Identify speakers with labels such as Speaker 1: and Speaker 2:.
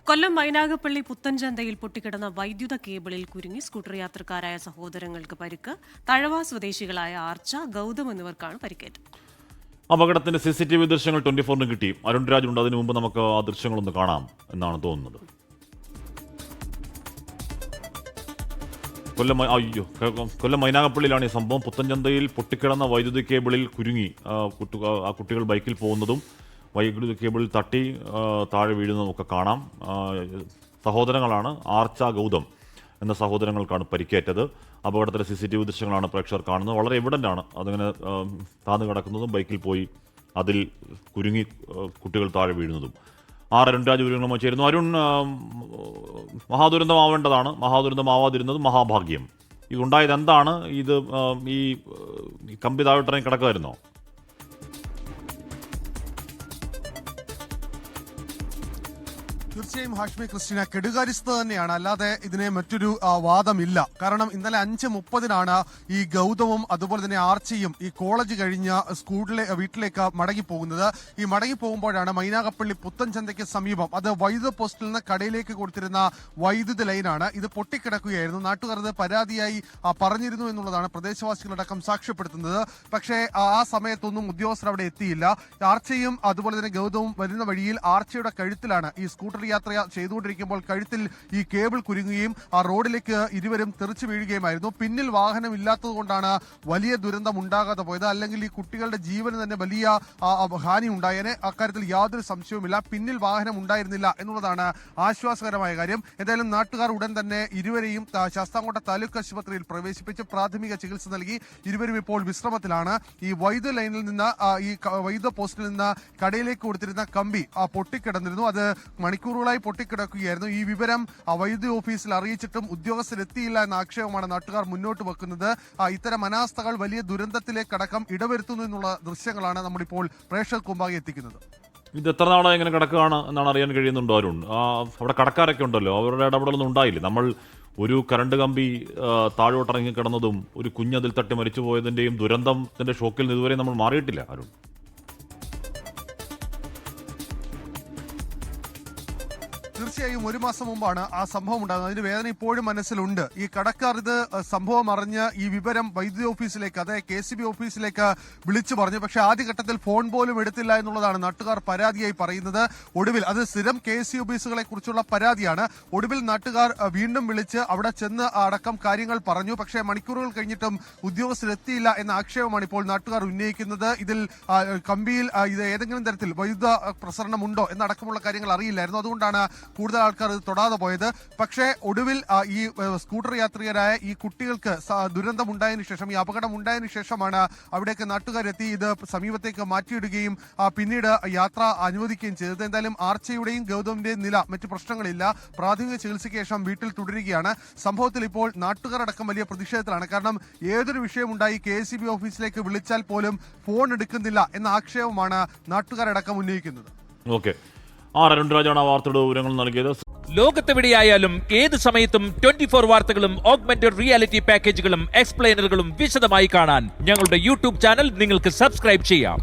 Speaker 1: കൊല്ലം മൈനാഗപ്പള്ളി പുത്തൻചന്തയിൽ പൊട്ടിക്കിടന്ന വൈദ്യുത കേബിളിൽ കുരുങ്ങി സ്കൂട്ടർ യാത്രക്കാരായ സഹോദരങ്ങൾക്ക് പരിക്ക്. തഴവ സ്വദേശികളായ ആർച്ച, ഗൗതം എന്നിവർക്കാണ് പരിക്കേറ്റത്.
Speaker 2: അപകടത്തിന്റെ CCTV ദൃശ്യങ്ങൾ 24-ന് കിട്ടി. അരുൺ രാജ് ഉണ്ട്. അതിനു മുമ്പ് നമുക്ക് ആ ദൃശ്യങ്ങളൊന്ന് കാണാം എന്നാണ് തോന്നുന്നത്. കൊല്ലം മൈനാഗപ്പള്ളിയിലാണ് ഈ സംഭവം. പുത്തൻചന്തയിൽ പൊട്ടിക്കിടന്ന വൈദ്യുതി കേബിളിൽ കുരുങ്ങി ആ കുട്ടികൾ ബൈക്കിൽ പോകുന്നതും വൈദ്യുതി കേബിളിൽ തട്ടി താഴെ വീഴുന്നതുമൊക്കെ കാണാം. സഹോദരങ്ങളാണ് ആർച്ച, ഗൗതം എന്ന സഹോദരങ്ങൾക്കാണ് പരിക്കേറ്റത്. അപകടത്തിലെ CCTV ദൃശ്യങ്ങളാണ് പ്രേക്ഷകർ കാണുന്നത്. വളരെ എവിഡൻ്റ് ആണ്. അതിങ്ങനെ താന്നു കിടക്കുന്നതും ബൈക്കിൽ പോയി അതിൽ കുരുങ്ങി കുട്ടികൾ താഴെ വീഴുന്നതും. അരുൺ രാജ് വിവരങ്ങളുമായി ചേരുന്നു. അരുൺ, മഹാദുരന്തമാവേണ്ടതാണ്, മഹാദുരന്തമാവാതിരുന്നത് മഹാഭാഗ്യം. ഇതുണ്ടായത് എന്താണ്? ഇത് ഈ കമ്പി താഴോട്ടിറങ്ങി കിടക്കുമായിരുന്നോ?
Speaker 3: തീർച്ചയായും ഹാഷ്മി ക്രിസ്റ്റീന, കെടുകാര്യസ്ഥത തന്നെയാണ്, അല്ലാതെ ഇതിനെ മറ്റൊരു വാദമില്ല. കാരണം ഇന്നലെ 5:30 ഈ ഗൗതമും അതുപോലെ തന്നെ ആർച്ചയും ഈ കോളേജ് കഴിഞ്ഞ വീട്ടിലേക്ക് മടങ്ങിപ്പോകുന്നത്. ഈ മടങ്ങിപ്പോകുമ്പോഴാണ് മൈനാഗപ്പള്ളി പുത്തൻചന്തയ്ക്ക് സമീപം, അത് വൈദ്യുത പോസ്റ്റിൽ നിന്ന് കടയിലേക്ക് കൊടുത്തിരുന്ന വൈദ്യുത ലൈനാണ്, ഇത് പൊട്ടിക്കിടക്കുകയായിരുന്നു. നാട്ടുകാർ അത് പരാതിയായി പറഞ്ഞിരുന്നു എന്നുള്ളതാണ് പ്രദേശവാസികളടക്കം സാക്ഷ്യപ്പെടുത്തുന്നത്. പക്ഷേ ആ സമയത്തൊന്നും ഉദ്യോഗസ്ഥർ അവിടെ എത്തിയില്ല. ആർച്ചയും അതുപോലെ തന്നെ ഗൗതവും വരുന്ന വഴിയിൽ ആർച്ചയുടെ കഴുത്തിലാണ് ഈ സ്കൂട്ടർ യാത്ര ചെയ്തുകൊണ്ടിരിക്കുമ്പോൾ കഴുത്തിൽ ഈ കേബിൾ കുരുങ്ങുകയും ആ റോഡിലേക്ക് ഇരുവരും തെറിച്ചു വീഴുകയുമായിരുന്നു. പിന്നിൽ വാഹനം ഇല്ലാത്തത് കൊണ്ടാണ് വലിയ ദുരന്തം ഉണ്ടാകാതെ പോയത്. അല്ലെങ്കിൽ ഈ കുട്ടികളുടെ ജീവന് തന്നെ വലിയ ഹാനി ഉണ്ടായേനെ, അക്കാര്യത്തിൽ യാതൊരു സംശയവുമില്ല. പിന്നിൽ വാഹനം ഉണ്ടായിരുന്നില്ല എന്നുള്ളതാണ് ആശ്വാസകരമായ കാര്യം. എന്തായാലും നാട്ടുകാർ ഉടൻ തന്നെ ഇരുവരെയും ശാസ്താംകോട്ട താലൂക്ക് ആശുപത്രിയിൽ പ്രവേശിപ്പിച്ച് പ്രാഥമിക ചികിത്സ നൽകി. ഇരുവരും ഇപ്പോൾ വിശ്രമത്തിലാണ്. ഈ വൈദ്യുത ലൈനിൽ നിന്ന് ഈ വൈദ്യുത പോസ്റ്റിൽ നിന്ന് കടയിലേക്ക് കൊടുത്തിരുന്ന കമ്പി പൊട്ടിക്കിടന്നിരുന്നു. അത് മണിക്കൂറുകളായി പൊട്ടിക്കിടക്കുകയായിരുന്നു. ഈ വിവരം വൈദ്യുതി ഓഫീസിൽ അറിയിച്ചിട്ടും ഉദ്യോഗസ്ഥരെത്തിയില്ല എന്ന ആക്ഷേപമാണ് നാട്ടുകാർ മുന്നോട്ട് വെക്കുന്നത്. ഇത്തരം അനാസ്ഥകൾ വലിയ ദുരന്തത്തിലേക്കടക്കം ഇടവരുത്തുന്നു എന്നുള്ള ദൃശ്യങ്ങളാണ് നമ്മളിപ്പോൾ പ്രേക്ഷകർക്ക് മുമ്പാകെ എത്തിക്കുന്നത്.
Speaker 2: ഇത് എത്ര നാളെ ഇങ്ങനെ കിടക്കുകയാണ് എന്നാണ് അറിയാൻ കഴിയുന്നുണ്ടോ അരുൺ? അവിടെ കടക്കാരൊക്കെ ഉണ്ടല്ലോ, അവരുടെ ഇടപെടലൊന്നും ഉണ്ടായില്ലേ? നമ്മൾ ഒരു കറണ്ട് കമ്പി താഴോട്ടിറങ്ങി കിടന്നതും ഒരു കുഞ്ഞതിൽ തട്ടി മരിച്ചു പോയതിൻ്റെയും ദുരന്തത്തിൻ്റെ ഷോക്കിൽ നിന്ന് ഇതുവരെ നമ്മൾ മാറിയിട്ടില്ല അരുൺ.
Speaker 3: തീർച്ചയായും 1 മാസം മുമ്പാണ് ആ സംഭവം ഉണ്ടാകുന്നത്. അതിന്റെ വേദന ഇപ്പോഴും മനസ്സിലുണ്ട്. ഈ കടക്കാർ ഇത് സംഭവം അറിഞ്ഞ് ഈ വിവരം വൈദ്യുതി ഓഫീസിലേക്ക്, അതായത് KCB ഓഫീസിലേക്ക് വിളിച്ചു പറഞ്ഞു. പക്ഷേ ആദ്യഘട്ടത്തിൽ ഫോൺ പോലും എടുത്തില്ല എന്നുള്ളതാണ് നാട്ടുകാർ പരാതിയായി പറയുന്നത്. ഒടുവിൽ, അത് സ്ഥിരം KCB ഓഫീസുകളെ കുറിച്ചുള്ള പരാതിയാണ്, ഒടുവിൽ നാട്ടുകാർ വീണ്ടും വിളിച്ച് അവിടെ ചെന്ന് അടക്കം കാര്യങ്ങൾ പറഞ്ഞു. പക്ഷേ മണിക്കൂറുകൾ കഴിഞ്ഞിട്ടും ഉദ്യോഗസ്ഥരെത്തിയില്ല എന്ന ആക്ഷേപമാണ് ഇപ്പോൾ നാട്ടുകാർ ഉന്നയിക്കുന്നത്. ഇതിൽ കമ്പിയിൽ ഇത് ഏതെങ്കിലും തരത്തിൽ വൈദ്യുത പ്രസരണമുണ്ടോ എന്നടക്കമുള്ള കാര്യങ്ങൾ അറിയില്ലായിരുന്നു. അതുകൊണ്ടാണ് കൂടുതൽ ആൾക്കാർ ഇത് തൊടാതെ പോയത്. പക്ഷേ ഒടുവിൽ ഈ സ്കൂട്ടർ യാത്രികരായ ഈ കുട്ടികൾക്ക് ദുരന്തമുണ്ടായതിനു ശേഷം, ഈ അപകടം ഉണ്ടായതിനു ശേഷമാണ് അവിടേക്ക് നാട്ടുകാരെത്തി ഇത് സമീപത്തേക്ക് മാറ്റിയിടുകയും പിന്നീട് യാത്ര അനുവദിക്കുകയും ചെയ്തത്. എന്തായാലും ആർച്ചയുടെയും ഗൗതമിന്റെയും നില മറ്റു പ്രശ്നങ്ങളില്ല. പ്രാഥമിക ചികിത്സയ്ക്ക് ശേഷം വീട്ടിൽ തുടരുകയാണ്. സംഭവത്തിൽ ഇപ്പോൾ നാട്ടുകാരടക്കം വലിയ പ്രതിഷേധത്തിലാണ്. കാരണം ഏതൊരു വിഷയമുണ്ടായി KCB ഓഫീസിലേക്ക് വിളിച്ചാൽ പോലും ഫോൺ എടുക്കുന്നില്ല എന്ന ആക്ഷേപമാണ് നാട്ടുകാരടക്കം ഉന്നയിക്കുന്നത്.
Speaker 2: ഓക്കെ, അരുൺ രാജാണ് ആ വാർത്തയുടെ വിവരങ്ങൾ നൽകിയത്.
Speaker 4: ലോകത്തെവിടെയായാലും ഏത് സമയത്തും 24 വാർത്തകളും ഓഗ്മെന്റഡ് റിയാലിറ്റി പാക്കേജുകളും എക്സ്പ്ലെയിനറുകളും വിശദമായി കാണാൻ ഞങ്ങളുടെ YouTube ചാനൽ നിങ്ങൾക്ക് സബ്സ്ക്രൈബ് ചെയ്യാം.